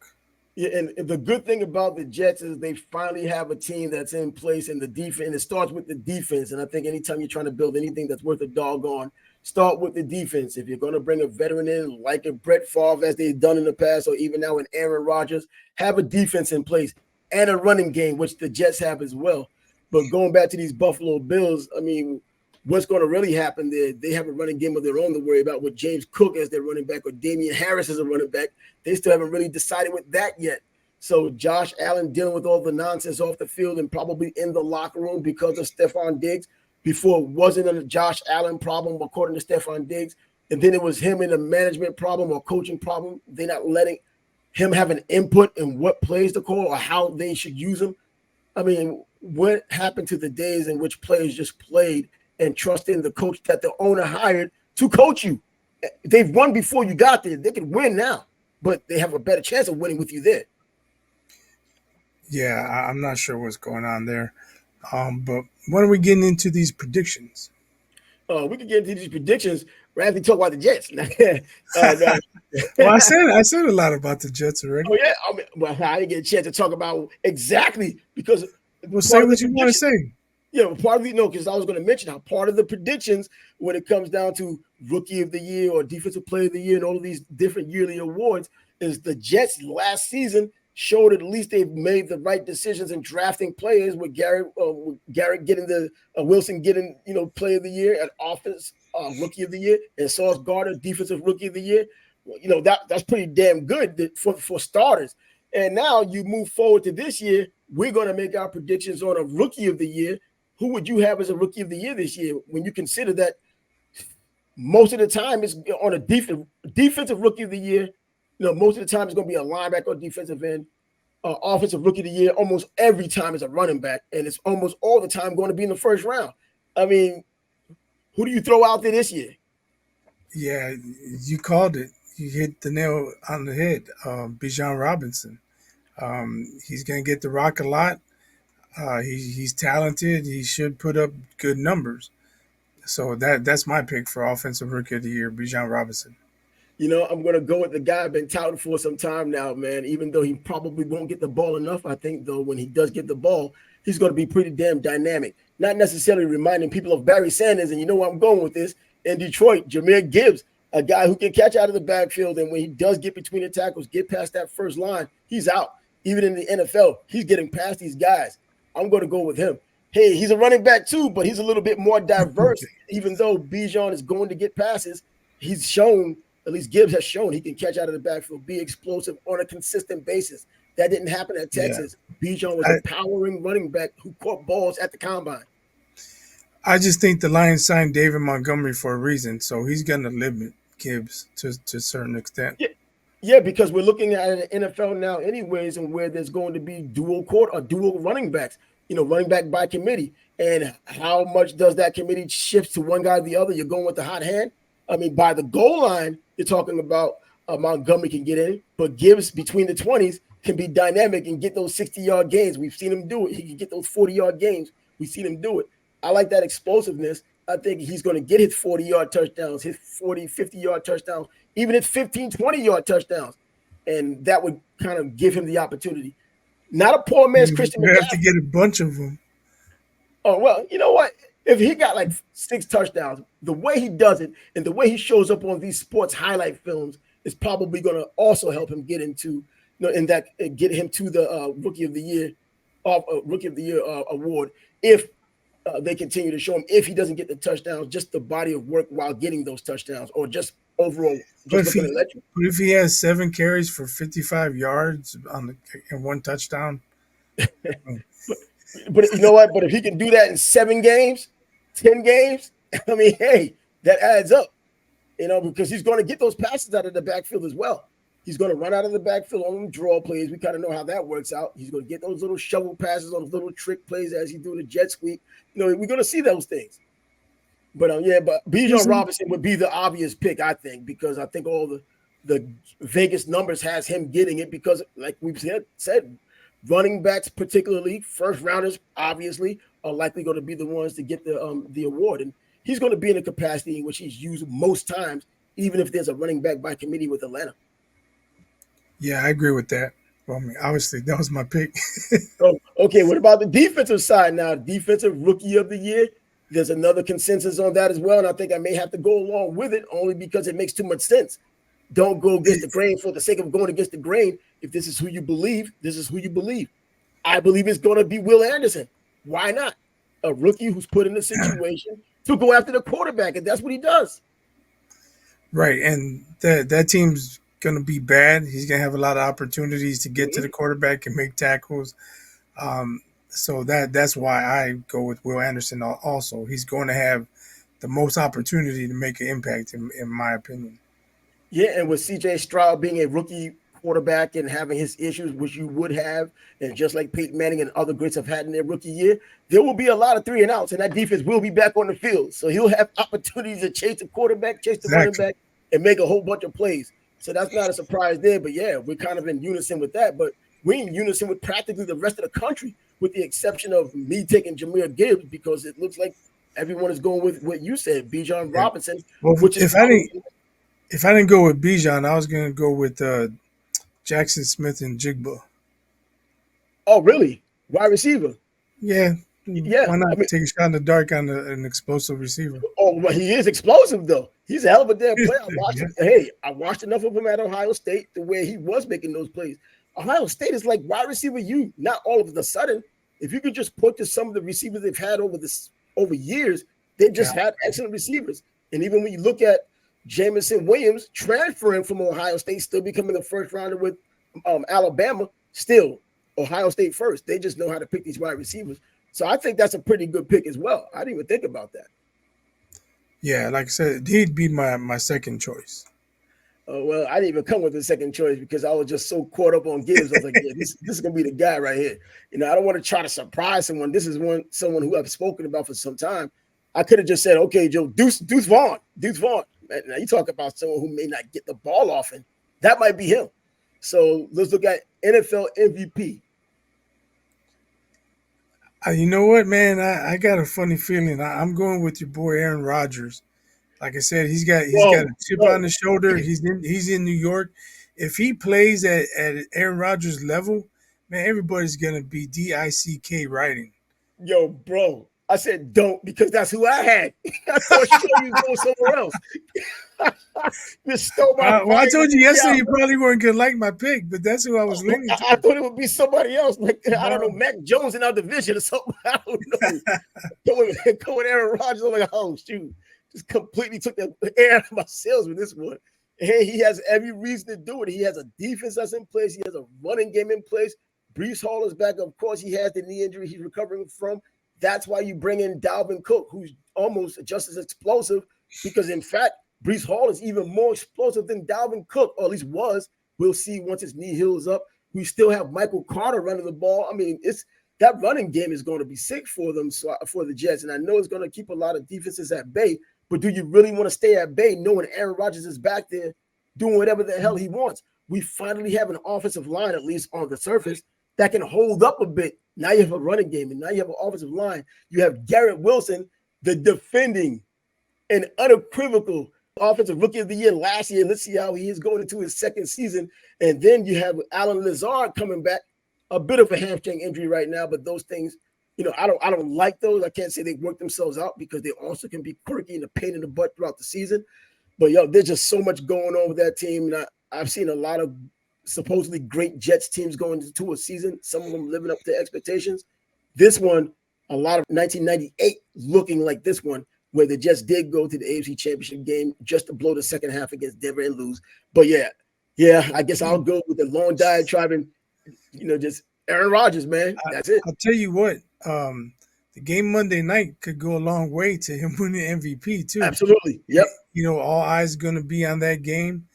Yeah, and the good thing about the Jets is they finally have a team that's in place in the defense, and it starts with the defense. And I think anytime you're trying to build anything that's worth a doggone, start with the defense. If you're going to bring a veteran in like a Brett Favre, as they've done in the past, or even now in Aaron Rodgers, have a defense in place and a running game, which the Jets have as well. But going back to these Buffalo Bills, I mean, what's going to really happen there? They have a running game of their own to worry about with James Cook as their running back or Damian Harris as a running back. They still haven't really decided with that yet. So Josh Allen dealing with all the nonsense off the field and probably in the locker room because of Stephon Diggs. Before it wasn't a Josh Allen problem, according to Stephon Diggs. And then it was him in a management problem or coaching problem. They're not letting him have an input in what plays to call or how they should use him. I mean, what happened to the days in which players just played and trusted in the coach that the owner hired to coach you? They've won before you got there. They can win now, but they have a better chance of winning with you there. Yeah, I'm not sure what's going on there. But when are we getting into these predictions? We could get into these predictions rather than talk about the Jets. No. Well, I said a lot about the Jets already. Oh yeah, I mean, well, I didn't get a chance to talk about exactly because Well, say part of the what you want to prediction, say. yeah, part of the no, because I was going to mention how part of the predictions when it comes down to Rookie of the Year or Defensive Player of the Year and all of these different yearly awards is the Jets last season showed at least they've made the right decisions in drafting players with Garrett getting the Wilson getting Player of the Year and offense Rookie of the Year and Sauce Gardner Defensive Rookie of the Year. That's pretty damn good for starters. And now you move forward to this year, we're going to make our predictions on a Rookie of the Year. Who would you have as a Rookie of the Year this year when you consider that most of the time it's on a defensive Rookie of the Year? Most of the time it's going to be a linebacker or defensive end. Offensive Rookie of the Year almost every time is a running back, and it's almost all the time going to be in the first round. I mean, who do you throw out there this year? Yeah, you called it. You hit the nail on the head. Bijan Robinson. He's going to get the rock a lot. He's talented. He should put up good numbers. So that's my pick for offensive rookie of the year, Bijan Robinson. I'm going to go with the guy I've been touting for some time now, man. Even though he probably won't get the ball enough, I think, though, when he does get the ball, he's going to be pretty damn dynamic. Not necessarily reminding people of Barry Sanders, and you know where I'm going with this. In Detroit, Jahmyr Gibbs, a guy who can catch out of the backfield, and when he does get between the tackles, get past that first line, he's out. Even in the NFL, he's getting past these guys. I'm going to go with him. Hey, he's a running back too, but he's a little bit more diverse. Even though Bijan is going to get passes, he's shown – at least Gibbs has shown he can catch out of the backfield, be explosive on a consistent basis. That didn't happen at Yeah, Texas. Bijan was I, a powering running back who caught balls at the combine. I just think the Lions signed David Montgomery for a reason, so he's going to limit Gibbs to a certain extent. Yeah, yeah, because we're looking at an NFL now, anyways, and where there's going to be dual running backs. Running back by committee, and how much does that committee shift to one guy or the other? You're going with the hot hand. I mean, by the goal line, you're talking about Montgomery can get in, but Gibbs between the 20s can be dynamic and get those 60-yard gains. We've seen him do it. He can get those 40-yard gains. We've seen him do it. I like that explosiveness. I think he's going to get his 40-yard touchdowns, his 40, 50-yard touchdowns, even his 15, 20-yard touchdowns. And that would kind of give him the opportunity. Not a poor man's Christian You have to McCaffrey. get a bunch of them. Oh, well, you know what? If he got like 6 touchdowns, the way he does it and the way he shows up on these sports highlight films is probably going to also help him get into, get him to the Rookie of the Year award. If they continue to show him if he doesn't get the touchdowns, just the body of work while getting those touchdowns, or just overall, But just looking electric. if he has 7 carries for 55 yards and 1 touchdown, But but you know what? But if he can do that in 7 games, 10 games, I mean, hey, that adds up. Because he's going to get those passes out of the backfield as well. He's going to run out of the backfield on them draw plays. We kind of know how that works out. He's going to get those little shovel passes on those little trick plays as he do the jet sweep. We're going to see those things. But but Bijan Robinson would be the obvious pick, I think, because I think all the Vegas numbers has him getting it because, like we've said, running backs, particularly first rounders, obviously are likely going to be the ones to get the award, and he's going to be in a capacity in which he's used most times, even if there's a running back by committee with Atlanta. Yeah, I agree with that. Well, I mean, obviously, that was my pick. Oh, okay, what about the defensive side now? Defensive rookie of the year. There's another consensus on that as well, and I think I may have to go along with it only because it makes too much sense. Don't go against the grain for the sake of going against the grain. If this is who you believe, this is who you believe. I believe it's going to be Will Anderson. Why not? A rookie who's put in a situation to go after the quarterback, and that's what he does. Right, and that team's going to be bad. He's going to have a lot of opportunities to get to the quarterback and make tackles. So that's why I go with Will Anderson also. He's going to have the most opportunity to make an impact, in my opinion. Yeah, and with C.J. Stroud being a rookie quarterback and having his issues, which you would have, and just like Peyton Manning and other greats have had in their rookie year, there will be a lot of 3 and outs, and that defense will be back on the field. So he'll have opportunities to chase the quarterback, chase the running back, and make a whole bunch of plays. So that's not a surprise there. But yeah, we're kind of in unison with that. But we're in unison with practically the rest of the country, with the exception of me taking Jahmyr Gibbs, because it looks like everyone is going with what you said, Bijan Robinson. Well, if I didn't go with Bijan, I was going to go with Jackson Smith and Jigba. Oh, really? Wide receiver? Yeah. Why not take a shot in the dark on an explosive receiver? Oh, well, he is explosive, though. He's a hell of a damn player. I watched enough of him at Ohio State to where he was making those plays. Ohio State is like wide receiver you, not all of a sudden. If you could just point to some of the receivers they've had over years, they've just had excellent receivers. And even when you look at Jameson Williams transferring from Ohio State, still becoming a first rounder with Alabama, still Ohio State first. They just know how to pick these wide receivers. So I think that's a pretty good pick as well. I didn't even think about that. Yeah, like I said, he'd be my second choice. Well, I didn't even come with the second choice because I was just so caught up on Gibbs. I was like, yeah, this is going to be the guy right here. I don't want to try to surprise someone. This is someone who I've spoken about for some time. I could have just said, okay, Joe, Deuce Vaughn. Now you talk about someone who may not get the ball often. That might be him. So let's look at NFL MVP. You know what, man? I got a funny feeling. I'm going with your boy Aaron Rodgers. Like I said, he's got a chip on his shoulder. He's in New York. If he plays at Aaron Rodgers' level, man, everybody's gonna be DICK writing. Yo, bro, I said don't because that's who I had. I thought you was going somewhere else. You stole my. Well, I told you yesterday you probably weren't gonna like my pick, but that's who I was leaning to. I thought it would be somebody else, like I don't know, Mac Jones in our division or something. I don't know. Go with Aaron Rodgers. I'm like, oh shoot. Just completely took the air out of my sails with this one. Hey, he has every reason to do it. He has a defense that's in place. He has a running game in place. Breece Hall is back. Of course, he has the knee injury he's recovering from. That's why you bring in Dalvin Cook, who's almost just as explosive, because, in fact, Breece Hall is even more explosive than Dalvin Cook, or at least was. We'll see once his knee heals up. We still have Michael Carter running the ball. I mean, that running game is going to be sick for them, for the Jets, and I know it's going to keep a lot of defenses at bay. But do you really want to stay at bay knowing Aaron Rodgers is back there doing whatever the hell he wants? We finally have an offensive line, at least on the surface, that can hold up a bit. Now you have a running game, and now you have an offensive line. You have Garrett Wilson, the defending and unequivocal offensive rookie of the year last year. Let's see how he is going into his second season. And then you have Allen Lazard coming back, a bit of a hamstring injury right now, but those things – I don't like those. I can't say they work themselves out because they also can be quirky and a pain in the butt throughout the season. But, there's just so much going on with that team. And I've seen a lot of supposedly great Jets teams going into a season, some of them living up to expectations. This one, a lot of 1998 looking like this one, where the Jets did go to the AFC Championship game just to blow the second half against Denver and lose. But yeah, I guess I'll go with the long diatribe and just Aaron Rodgers, man. I, That's it. I'll tell you what, the game Monday night could go a long way to him winning MVP too. Absolutely. Yep. All eyes going to be on that game.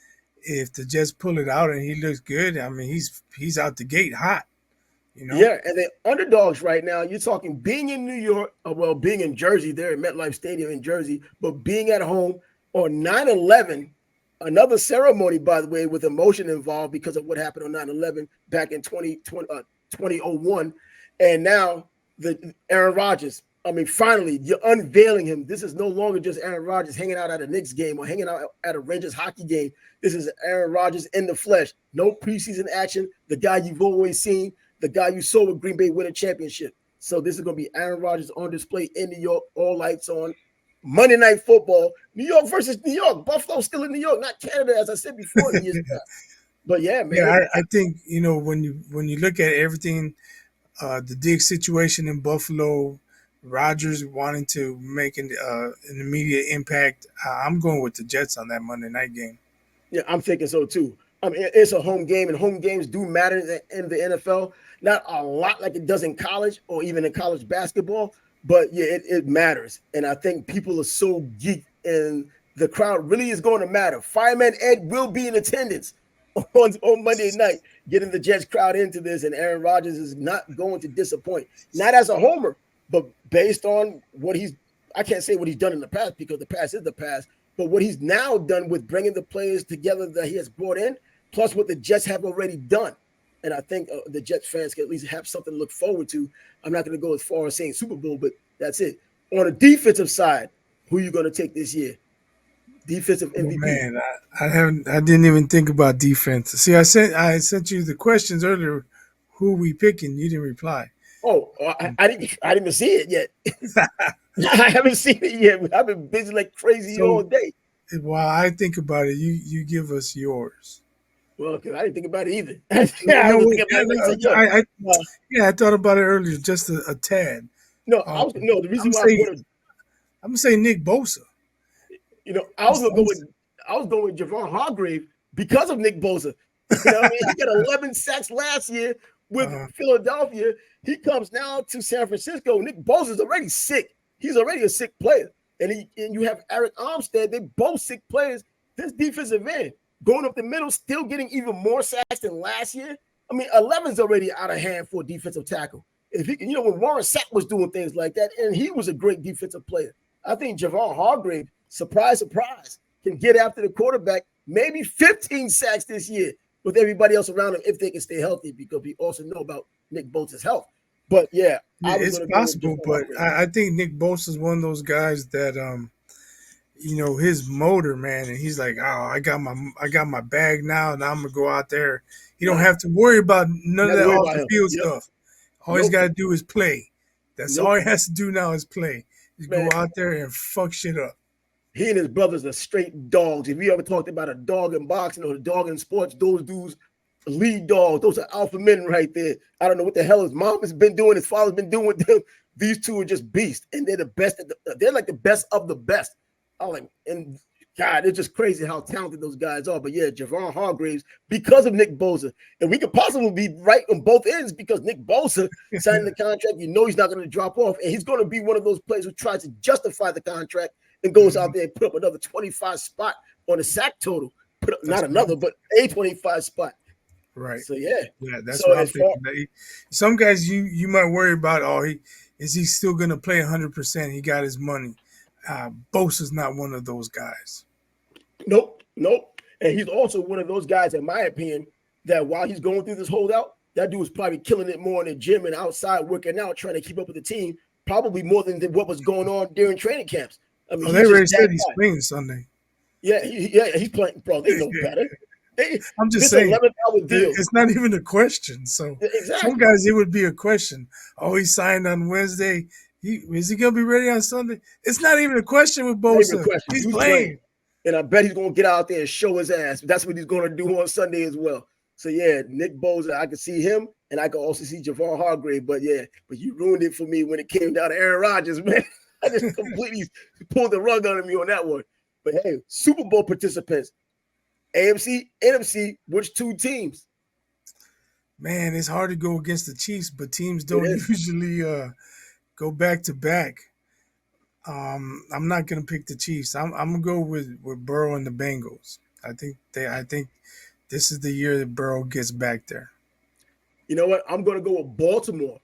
If the Jets pull it out and he looks good, I mean, he's out the gate hot. Yeah, and the underdogs right now, you're talking being in New York, being in Jersey, there at MetLife Stadium in Jersey, but being at home on 9/11, another ceremony, by the way, with emotion involved because of what happened on 9/11 back in 2001. And now the Aaron Rodgers, I mean, finally, you're unveiling him. This is no longer just Aaron Rodgers hanging out at a Knicks game or hanging out at a Rangers hockey game. This is Aaron Rodgers in the flesh. No preseason action, the guy you've always seen, the guy you saw with Green Bay win a championship. So this is going to be Aaron Rodgers on display in New York, all lights on. Monday Night Football, New York versus New York. Buffalo still in New York, not Canada, as I said before. But yeah, man. Yeah, I think when you look at everything, the Diggs situation in Buffalo, Rodgers wanting to make an immediate impact. I'm going with the Jets on that Monday night game. Yeah, I'm thinking so too. I mean, it's a home game, and home games do matter in the NFL. Not a lot like it does in college or even in college basketball, but yeah, it matters. And I think people are so geeked, and the crowd really is going to matter. Fireman Ed will be in attendance on Monday night, getting the Jets crowd into this, and Aaron Rodgers is not going to disappoint. Not as a homer, but based on what I can't say what he's done in the past because the past is the past, but what he's now done with bringing the players together that he has brought in, plus what the Jets have already done. And I think the Jets fans can at least have something to look forward to. I'm not going to go as far as saying Super Bowl, but that's it. On the defensive side, who are you going to take this year? Defensive MVP. Oh, man, I didn't even think about defense. See, I sent you the questions earlier. Who are we picking? You didn't reply. Oh, I didn't see it yet. I haven't seen it yet. I've been busy like crazy all day. While I think about it, you give us yours. Well, because I didn't think about it either. I thought about it earlier, just a tad. The reason why I'm gonna say Nick Bosa. I was going with Javon Hargrave because of Nick Bosa. He got 11 sacks last year with Philadelphia. He comes now to San Francisco. Nick Bosa's already sick. He's already a sick player. And you have Eric Armstead. They're both sick players. This defensive end going up the middle, still getting even more sacks than last year. I mean, 11's already out of hand for a defensive tackle. If he, when Warren Sapp was doing things like that, and he was a great defensive player, I think Javon Hargrave, surprise, can get after the quarterback, maybe 15 sacks this year with everybody else around him if they can stay healthy, because we also know about Nick Bosa's health. But yeah, it's possible. But I think Nick Bosa is one of those guys that his motor, man, and he's like, oh, I got my bag now, and I'm gonna go out there. You don't have to worry about none of that off the field stuff. All he's got to do is play. That's all he has to do now is play. Just go out there and fuck shit up. He and his brothers are straight dogs. If you ever talked about a dog in boxing or a dog in sports, those dudes lead dogs. Those are alpha men right there. I don't know what the hell his mom has been doing, his father's been doing with them. These two are just beasts, and they're the best. They're like the best of the best. And God, it's just crazy how talented those guys are. But yeah, Javon Hargraves, because of Nick Bosa, and we could possibly be right on both ends because Nick Bosa signed the contract. He's not going to drop off, and he's going to be one of those players who tries to justify the contract and goes out there and put up another 25 spot on the sack total. Not another, but a 25 spot. Right. So yeah, that's what I'm thinking. Some guys you might worry about. Is he still going to play 100%? He got his money. Bosa's not one of those guys. Nope. And he's also one of those guys, in my opinion, that while he's going through this holdout, that dude was probably killing it more in the gym and outside working out, trying to keep up with the team, probably more than what was going on during training camps. I mean, they already said he's playing Sunday. Yeah, he's playing. Bro, they know better. I'm just saying, it's not even a question. So some guys, it would be a question. Oh, he signed on Wednesday. Is he going to be ready on Sunday? It's not even a question with Bosa. He's playing. And I bet he's going to get out there and show his ass. That's what he's going to do on Sunday as well. So yeah, Nick Bosa, I could see him, and I could also see Javon Hargrave. But yeah, but you ruined it for me when it came down to Aaron Rodgers, man. I just completely pulled the rug out of me on that one. But hey, Super Bowl participants, AFC, NFC, which two teams? Man, it's hard to go against the Chiefs, but teams It don't is. usually go back to back. I'm not gonna pick the Chiefs. I'm gonna go with Burrow and the Bengals. I think this is the year that Burrow gets back there. You know what? I'm going to go with Baltimore.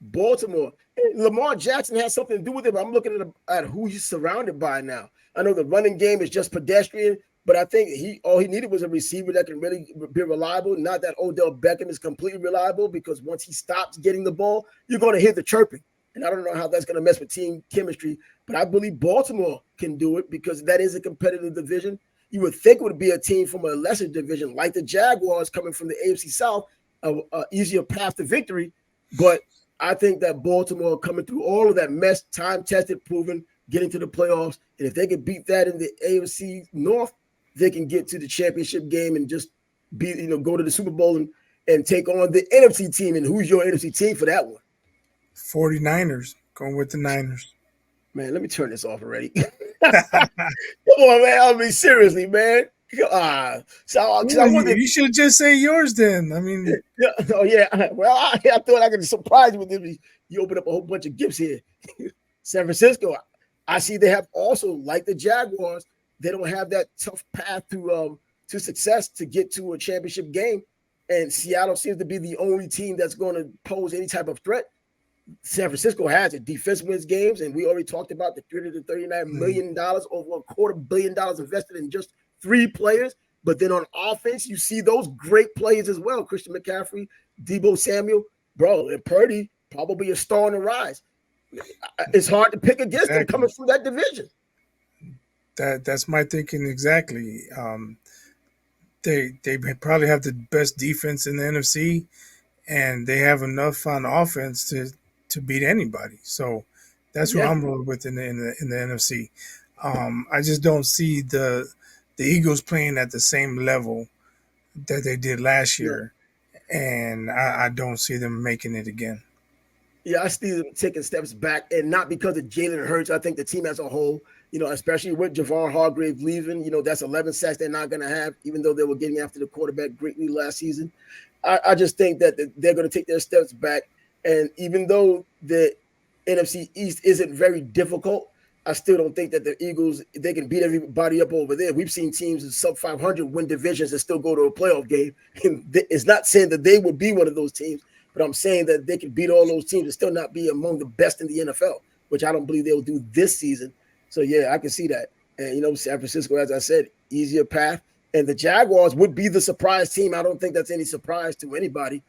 Baltimore. Lamar Jackson has something to do with it, but I'm looking at who he's surrounded by now. I know the running game is just pedestrian, but I think all he needed was a receiver that can really be reliable. Not that Odell Beckham is completely reliable, because once he stops getting the ball, you're going to hear the chirping. And I don't know how that's going to mess with team chemistry, but I believe Baltimore can do it because that is a competitive division. You would think it would be a team from a lesser division like the Jaguars coming from the AFC South, a easier path to victory. But I think that Baltimore coming through all of that mess, time tested, proven, getting to the playoffs. And if they can beat that in the AFC North, they can get to the championship game and just go to the Super Bowl and take on the NFC team. And who's your NFC team for that one? 49ers, going with the Niners. Man, let me turn this off already. Come on, man. I mean, seriously, man. So I wanted. You should just say yours then. I mean, Yeah, oh yeah. Well, I thought I could surprise you with this. You open up a whole bunch of gifts here. San Francisco, I see they have also, like the Jaguars, they don't have that tough path to success to get to a championship game. And Seattle seems to be the only team that's going to pose any type of threat. San Francisco has it. Defense wins games, and we already talked about the $339 million, over $250 million invested in just 3 players. But then on offense, you see those great players as well. Christian McCaffrey, Debo Samuel, bro, and Purdy, probably a star on the rise. It's hard to pick against them coming through that division. That's my thinking exactly. They probably have the best defense in the NFC, and they have enough on offense to beat anybody. So that's who I'm rolling with in the NFC. I just don't see the Eagles playing at the same level that they did last year, and I don't see them making it again. Yeah, I see them taking steps back, and not because of Jalen Hurts. I think the team as a whole, especially with Javon Hargrave leaving, that's 11 sacks they're not going to have, even though they were getting after the quarterback greatly last season. I just think that they're going to take their steps back. And even though the NFC East isn't very difficult, I still don't think that the Eagles, they can beat everybody up over there. We've seen teams in sub 500 win divisions and still go to a playoff game. And it's not saying that they would be one of those teams, but I'm saying that they can beat all those teams and still not be among the best in the NFL, which I don't believe they'll do this season. So, yeah, I can see that. And, San Francisco, as I said, easier path. And the Jaguars would be the surprise team. I don't think that's any surprise to anybody.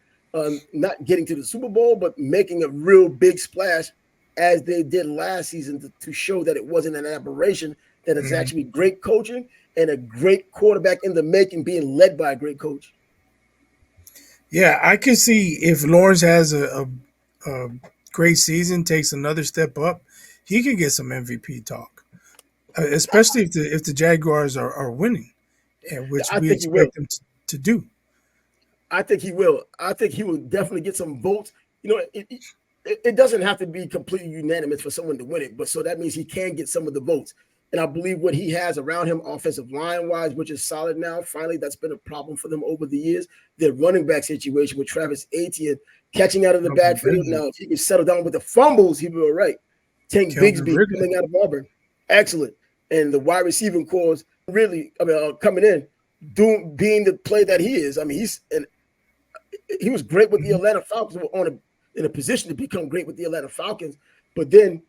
Not getting to the Super Bowl, but making a real big splash as they did last season to show that it wasn't an aberration, that it's actually great coaching and a great quarterback in the making being led by a great coach. Yeah, I can see if Lawrence has a great season, takes another step up, he can get some MVP talk, especially if the Jaguars are winning, which I we think he will. expect them to do. I think he will. I think he will definitely get some votes. It doesn't have to be completely unanimous for someone to win it, but so that means he can get some of the votes. And I believe what he has around him, offensive line wise, which is solid now. Finally, that's been a problem for them over the years. Their running back situation with Travis Etienne catching out of the backfield. Now, if he can settle down with the fumbles, he'll be all right. Tank Bigsby coming out of Auburn, excellent. And the wide receiving corps really, coming in, being the play that he is. He was great with the Atlanta Falcons, in a position to become great with the Atlanta Falcons, but then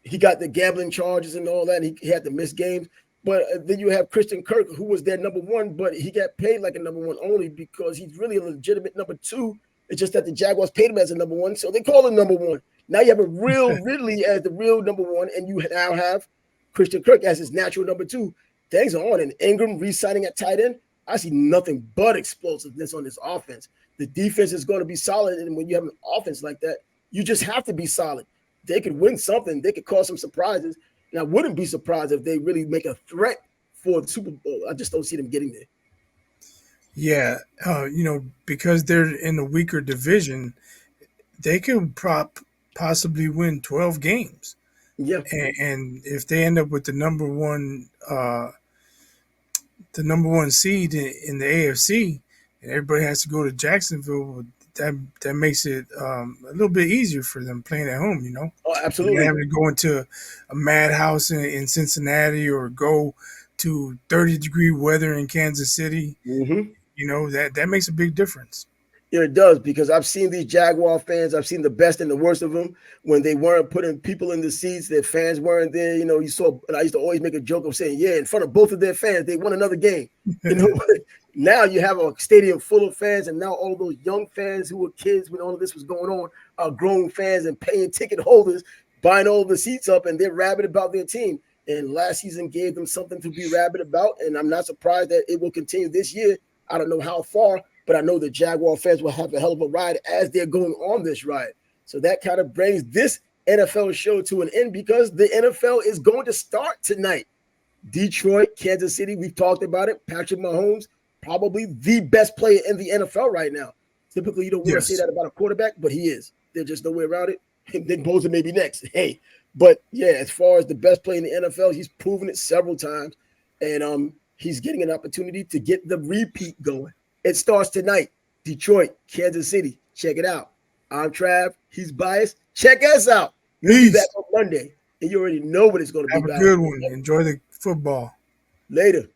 he got the gambling charges and all that. And he had to miss games. But then you have Christian Kirk, who was their number one, but he got paid like a number one only because he's really a legitimate number two. It's just that the Jaguars paid him as a number one, so they call him number one. Now you have a real Ridley as the real number one, and you now have Christian Kirk as his natural number two. Things are on, and Ingram re-signing at tight end. I see nothing but explosiveness on this offense. The defense is going to be solid, and when you have an offense like that, you just have to be solid. They could win something. They could cause some surprises, and I wouldn't be surprised if they really make a threat for the Super Bowl. I just don't see them getting there. Yeah, because they're in a weaker division, they could possibly win 12 games. Yeah. And if they end up with the number one seed in the AFC, and everybody has to go to Jacksonville, well, that makes it a little bit easier for them playing at home. Oh, They're absolutely. having to go into a madhouse in Cincinnati or go to 30-degree weather in Kansas City. Hmm. That makes a big difference. Yeah, it does because I've seen these Jaguar fans. I've seen the best and the worst of them when they weren't putting people in the seats. Their fans weren't there. You saw. And I used to always make a joke of saying, "Yeah, in front of both of their fans, they won another game." You know, now you have a stadium full of fans, and now all those young fans who were kids when all of this was going on are grown fans and paying ticket holders, buying all the seats up, and they're rabid about their team. And last season gave them something to be rabid about, and I'm not surprised that it will continue this year. I don't know how far, but I know the Jaguar fans will have a hell of a ride as they're going on this ride. So that kind of brings this NFL show to an end because the NFL is going to start tonight. Detroit, Kansas City, we've talked about it. Patrick Mahomes, probably the best player in the NFL right now. Typically, you don't want to say Yes. that about a quarterback, but he is. There's just no way around it. And then Bosa maybe next. Hey, but yeah, as far as the best player in the NFL, he's proven it several times, and he's getting an opportunity to get the repeat going. It starts tonight. Detroit, Kansas City. Check it out. I'm Trav. He's biased. Check us out. We'll be back Peace. on Monday, and you already know what it's going to be Have a about. good one. Enjoy the football. Later.